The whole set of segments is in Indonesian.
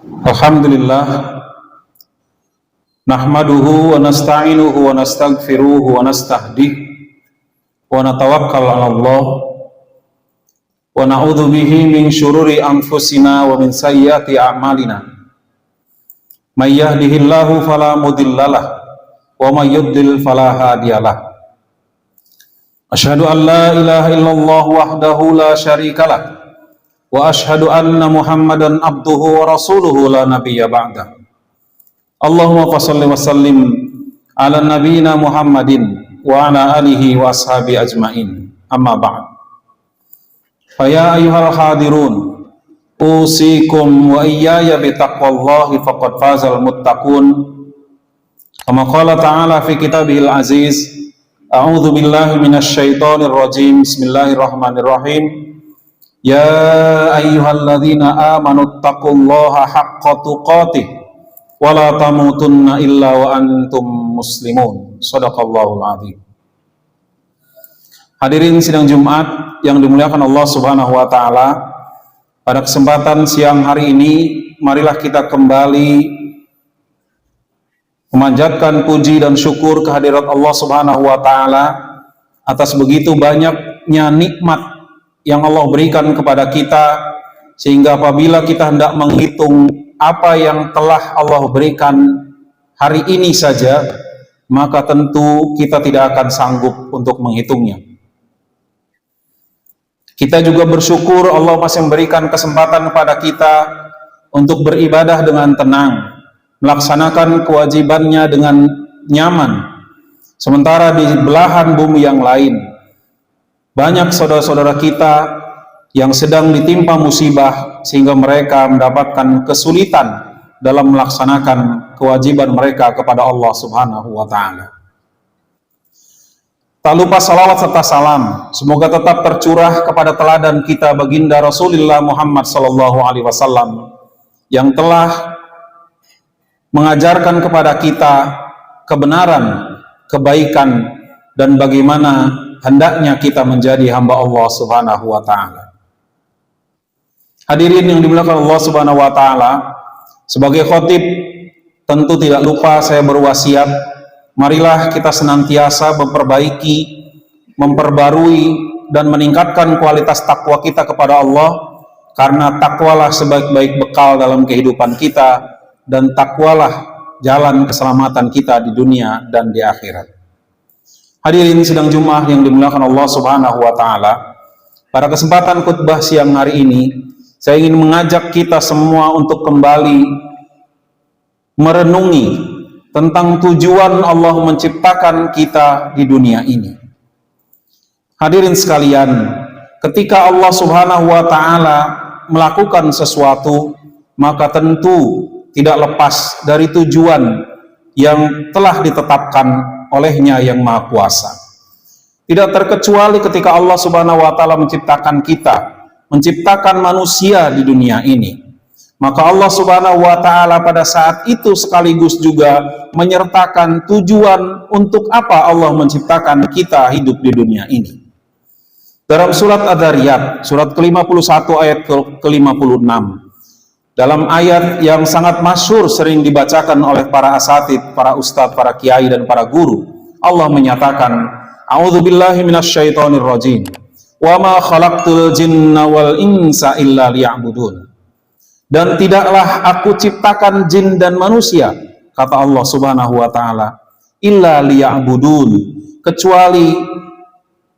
Alhamdulillah, nahmaduhu wa nasta'inuhu wa nastaghfiruhu wa nastahdih wa natawakkal 'ala Allah wa na'udzu bihi min syururi anfusina wa min sayyiati a'malina. May yahdihillahu fala mudhillalah wa may yudlil fala hadiyalah. Asyhadu an la ilaha illallah wahdahu la syarikalah wa asyhadu anna Muhammadan abduhu wa rasuluhu la nabiyya ba'da. Allahumma fashalli wa sallim ala nabiyyina Muhammadin wa ala alihi wa ashabi ajmain. Amma ba'd. Fa ya ayyuhal hadirun, usikum wa iyaya bi taqwallahi faqad fazal muttaqun. Kama qala ta'ala fi kitabihil aziz, a'udzu billahi minasy syaithanir rajim. Bismillahirrahmanirrahim. Ya ayyuhalladzina amanu taqullaha haqqa tuqatih wa la tamutunna illa wa antum muslimun. Shadaqallahul azim. Hadirin sidang Jumat yang dimuliakan Allah Subhanahu wa taala, pada kesempatan siang hari ini marilah kita kembali memanjatkan puji dan syukur kehadirat Allah Subhanahu wa taala atas begitu banyaknya nikmat yang Allah berikan kepada kita, sehingga apabila kita hendak menghitung apa yang telah Allah berikan hari ini saja, maka tentu kita tidak akan sanggup untuk menghitungnya. Kita juga bersyukur Allah masih memberikan kesempatan kepada kita untuk beribadah dengan tenang, melaksanakan kewajibannya dengan nyaman, sementara di belahan bumi yang lain banyak saudara-saudara kita yang sedang ditimpa musibah sehingga mereka mendapatkan kesulitan dalam melaksanakan kewajiban mereka kepada Allah Subhanahu wa taala. Tak lupa salawat serta salam semoga tetap tercurah kepada teladan kita baginda Rasulullah Muhammad sallallahu alaihi wasallam yang telah mengajarkan kepada kita kebenaran, kebaikan, dan bagaimana hendaknya kita menjadi hamba Allah Subhanahu wa taala. Hadirin yang dimuliakan Allah Subhanahu wa taala, sebagai khatib tentu tidak lupa saya berwasiat, marilah kita senantiasa memperbaiki, memperbarui dan meningkatkan kualitas takwa kita kepada Allah, karena takwalah sebaik-baik bekal dalam kehidupan kita dan takwalah jalan keselamatan kita di dunia dan di akhirat. Hadirin sidang Jumat yang dimuliakan Allah Subhanahu wa taala, pada kesempatan khutbah siang hari ini saya ingin mengajak kita semua untuk kembali merenungi tentang tujuan Allah menciptakan kita di dunia ini. Hadirin sekalian, ketika Allah Subhanahu wa taala melakukan sesuatu, maka tentu tidak lepas dari tujuan yang telah ditetapkan olehnya yang Maha Kuasa. Tidak terkecuali ketika Allah Subhanahu wa taala menciptakan kita, menciptakan manusia di dunia ini, maka Allah Subhanahu wa taala pada saat itu sekaligus juga menyertakan tujuan untuk apa Allah menciptakan kita hidup di dunia ini. Dalam surat Ad-Dzariyat, surat ke-51 ayat ke-56, dalam ayat yang sangat masyhur sering dibacakan oleh para asatid, para ustadz, para kiai dan para guru, Allah menyatakan, a'udzubillahi minasyaitonir rajim, wa ma khalaqtul jinna wal insa illa liya'budun. Dan tidaklah aku ciptakan jin dan manusia, kata Allah Subhanahu wa taala, illa liya'budun, kecuali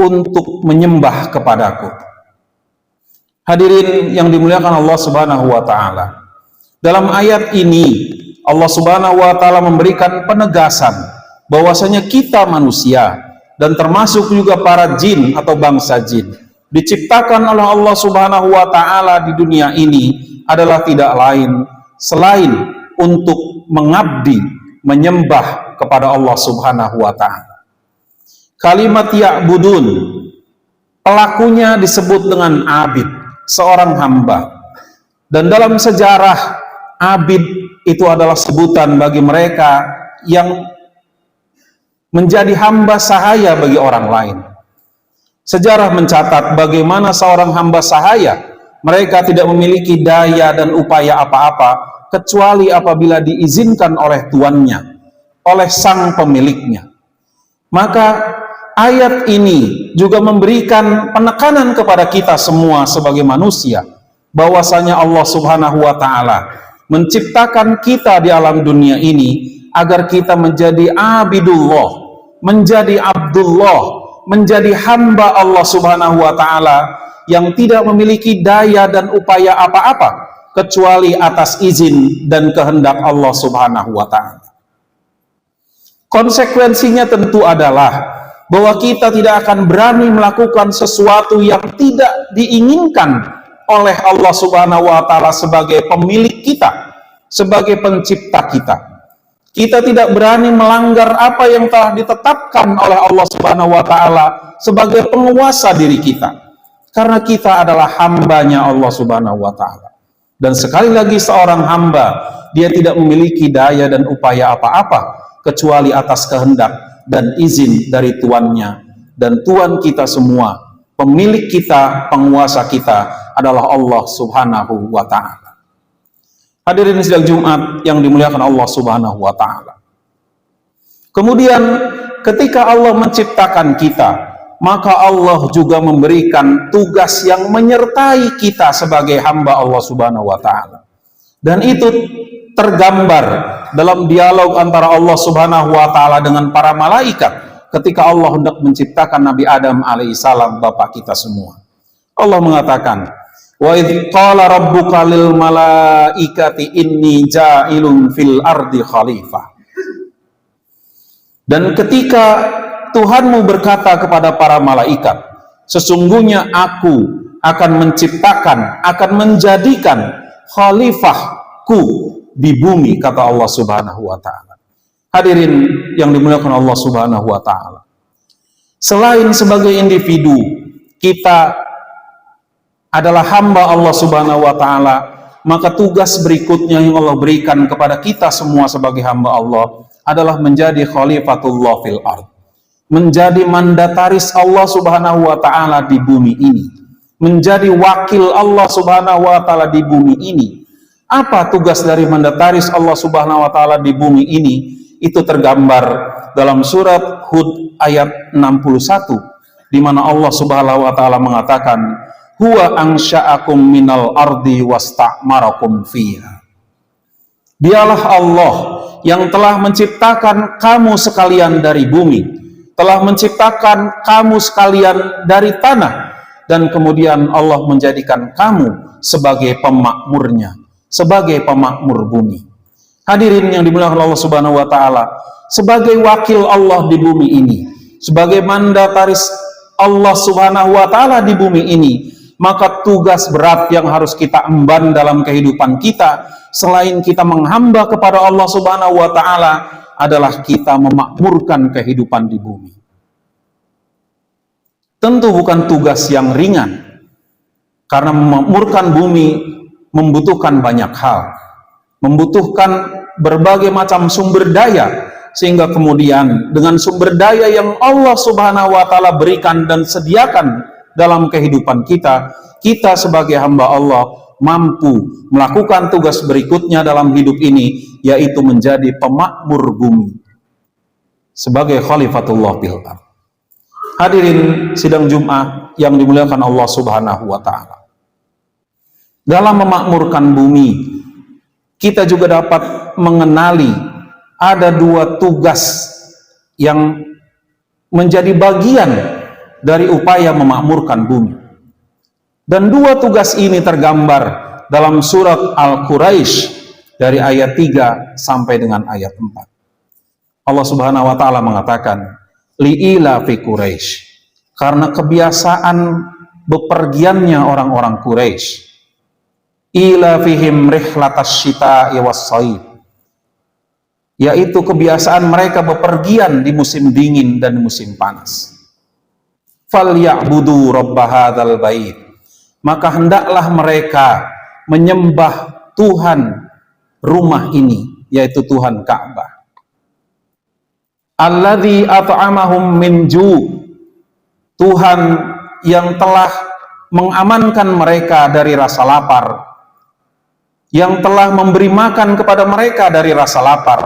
untuk menyembah kepadaku. Hadirin yang dimuliakan Allah Subhanahu wa taala, dalam ayat ini Allah Subhanahu wa taala memberikan penegasan bahwasanya kita manusia dan termasuk juga para jin atau bangsa jin diciptakan oleh Allah Subhanahu wa taala di dunia ini adalah tidak lain selain untuk mengabdi, menyembah kepada Allah Subhanahu wa taala. Kalimat ya'budun, pelakunya disebut dengan abid, seorang hamba. Dan dalam sejarah, abid itu adalah sebutan bagi mereka yang menjadi hamba sahaya bagi orang lain. Sejarah mencatat bagaimana seorang hamba sahaya, mereka tidak memiliki daya dan upaya apa-apa kecuali apabila diizinkan oleh tuannya, oleh sang pemiliknya. Maka ayat ini juga memberikan penekanan kepada kita semua sebagai manusia, bahwasanya Allah Subhanahu wa Ta'ala menciptakan kita di alam dunia ini agar kita menjadi abidullah, menjadi abdullah, menjadi hamba Allah Subhanahu wa Ta'ala yang tidak memiliki daya dan upaya apa-apa kecuali atas izin dan kehendak Allah Subhanahu wa Ta'ala. Konsekuensinya tentu adalah bahwa kita tidak akan berani melakukan sesuatu yang tidak diinginkan oleh Allah Subhanahu wa Ta'ala sebagai pemilik kita, sebagai pencipta kita. Kita tidak berani melanggar apa yang telah ditetapkan oleh Allah Subhanahu wa Ta'ala sebagai penguasa diri kita, karena kita adalah hambanya Allah Subhanahu wa Ta'ala. Dan sekali lagi, seorang hamba, dia tidak memiliki daya dan upaya apa-apa kecuali atas kehendak dan izin dari tuannya. Dan Tuhan kita semua, pemilik kita, penguasa kita adalah Allah Subhanahu wa Ta'ala. Hadirin sidang Jumat yang dimuliakan Allah Subhanahu wa Ta'ala. Kemudian ketika Allah menciptakan kita, maka Allah juga memberikan tugas yang menyertai kita sebagai hamba Allah Subhanahu wa Ta'ala. Dan itu tergambar dalam dialog antara Allah Subhanahu wa Ta'ala dengan para malaikat ketika Allah hendak menciptakan Nabi Adam alaihissalam, bapak kita semua. Allah mengatakan, wa idh qala rabbuka lil malaikati inni ja'ilun fil ardi khalifah. Dan ketika Tuhanmu berkata kepada para malaikat, sesungguhnya aku akan menciptakan, akan menjadikan khalifahku di bumi, kata Allah Subhanahu wa Ta'ala. Hadirin yang dimuliakan Allah Subhanahu wa Ta'ala, selain sebagai individu kita adalah hamba Allah Subhanahu wa Ta'ala, maka tugas berikutnya yang Allah berikan kepada kita semua sebagai hamba Allah adalah menjadi khalifatullah fil ard, menjadi mandataris Allah Subhanahu wa Ta'ala di bumi ini, menjadi wakil Allah Subhanahu wa Ta'ala di bumi ini. Apa tugas dari mandataris Allah Subhanahu wa Ta'ala di bumi ini? Itu tergambar dalam surat Hud ayat 61, di mana Allah Subhanahu wa Ta'ala mengatakan, huwa ansha'akum minal ardi wasta'marakum fiha. Dialah Allah yang telah menciptakan kamu sekalian dari bumi, telah menciptakan kamu sekalian dari tanah, dan kemudian Allah menjadikan kamu sebagai pemakmurnya, sebagai pemakmur bumi. Hadirin yang dimuliakan Allah Subhanahu wa Ta'ala, sebagai wakil Allah di bumi ini, sebagai mandataris Allah Subhanahu wa Ta'ala di bumi ini, maka tugas berat yang harus kita emban dalam kehidupan kita, selain kita menghamba kepada Allah Subhanahu wa Ta'ala, adalah kita memakmurkan kehidupan di bumi. Tentu bukan tugas yang ringan, karena memakmurkan bumi membutuhkan banyak hal, membutuhkan berbagai macam sumber daya, sehingga kemudian dengan sumber daya yang Allah Subhanahu wa Ta'ala berikan dan sediakan dalam kehidupan kita, kita sebagai hamba Allah mampu melakukan tugas berikutnya dalam hidup ini, yaitu menjadi pemakmur bumi sebagai khalifatullah fil ardh. Hadirin sidang Jumat yang dimuliakan Allah Subhanahu wa Ta'ala, dalam memakmurkan bumi kita juga dapat mengenali ada dua tugas yang menjadi bagian dari upaya memakmurkan bumi. Dan dua tugas ini tergambar dalam surat Al-Quraisy dari ayat 3 sampai dengan ayat 4. Allah Subhanahu wa Ta'ala mengatakan, li'ila fi Quraisy, karena kebiasaan bepergiannya orang-orang Quraisy, ila fihim rihlatas syita'i was-shaib, yaitu kebiasaan mereka bepergian di musim dingin dan musim panas. Falyabudu rabb hadzal bait, maka hendaklah mereka menyembah Tuhan rumah ini, yaitu Tuhan Ka'bah. Alladzi at'amahum min ju', Tuhan yang telah mengamankan mereka dari rasa lapar. yang telah memberi makan kepada mereka dari rasa lapar,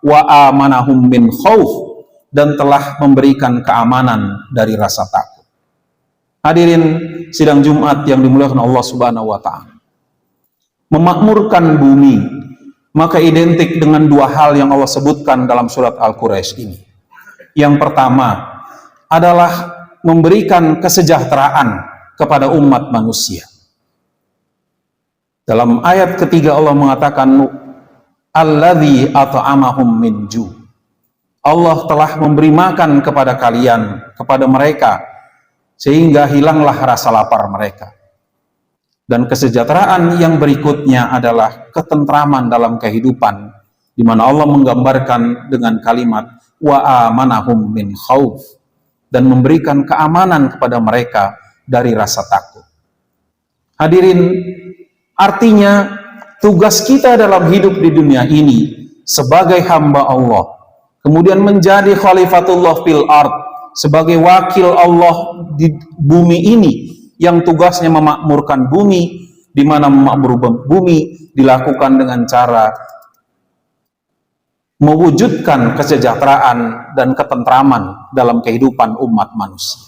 wa amanahum min khauf, dan telah memberikan keamanan dari rasa takut. Hadirin sidang Jumat yang dimuliakan Allah Subhanahu wa taala. Memakmurkan bumi maka identik dengan dua hal yang Allah sebutkan dalam surat Al-Quraisy ini. Yang pertama adalah memberikan kesejahteraan kepada umat manusia. Dalam ayat ketiga Allah mengatakan alladzi at'amahum min ju'. Allah telah memberi makan kepada kalian, kepada mereka, sehingga hilanglah rasa lapar mereka. Dan kesejahteraan yang berikutnya adalah ketentraman dalam kehidupan, di mana Allah menggambarkan dengan kalimat wa amanahum min khauf, dan memberikan keamanan kepada mereka dari rasa takut. Hadirin, artinya tugas kita dalam hidup di dunia ini sebagai hamba Allah, kemudian menjadi khalifatullah fil ard, sebagai wakil Allah di bumi ini, yang tugasnya memakmurkan bumi, di mana memakmur bumi dilakukan dengan cara mewujudkan kesejahteraan dan ketentraman dalam kehidupan umat manusia.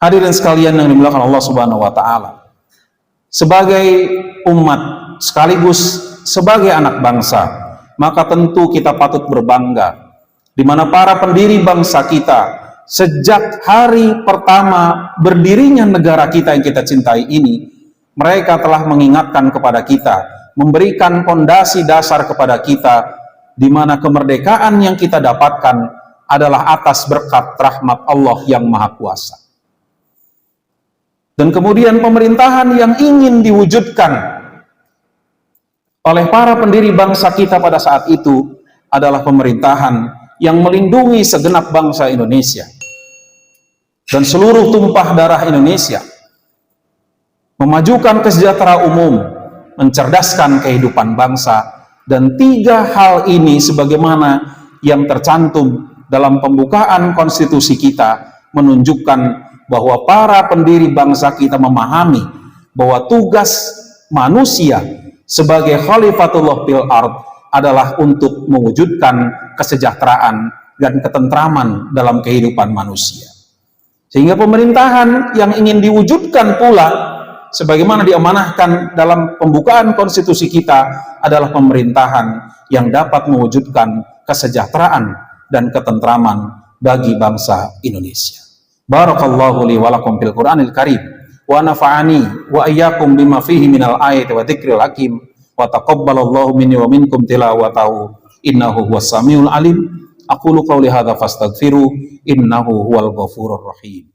Hadirin sekalian yang dimuliakan Allah Subhanahu wa taala, sebagai umat sekaligus sebagai anak bangsa, maka tentu kita patut berbangga di mana para pendiri bangsa kita sejak hari pertama berdirinya negara kita yang kita cintai ini, mereka telah mengingatkan kepada kita, memberikan fondasi dasar kepada kita, di mana kemerdekaan yang kita dapatkan adalah atas berkat rahmat Allah yang Maha Kuasa. Dan kemudian pemerintahan yang ingin diwujudkan oleh para pendiri bangsa kita pada saat itu adalah pemerintahan yang melindungi segenap bangsa Indonesia dan seluruh tumpah darah Indonesia, memajukan kesejahteraan umum, mencerdaskan kehidupan bangsa. Dan tiga hal ini sebagaimana yang tercantum dalam pembukaan konstitusi kita menunjukkan bahwa para pendiri bangsa kita memahami bahwa tugas manusia sebagai khalifatullah fil ard adalah untuk mewujudkan kesejahteraan dan ketentraman dalam kehidupan manusia. Sehingga pemerintahan yang ingin diwujudkan pula sebagaimana diamanahkan dalam pembukaan konstitusi kita adalah pemerintahan yang dapat mewujudkan kesejahteraan dan ketentraman bagi bangsa Indonesia. Barakallahu li wa lakum fil Qur'anil Karim wa nafa'ani wa iyyakum bima fihi minal ayati wa dzikril hakim wa taqabbalallahu minni wa minkum tilawatahu innahu huwas samiul alim. Aqulu qawli hadza fastaghfiru innahu huwal ghafurur rahim.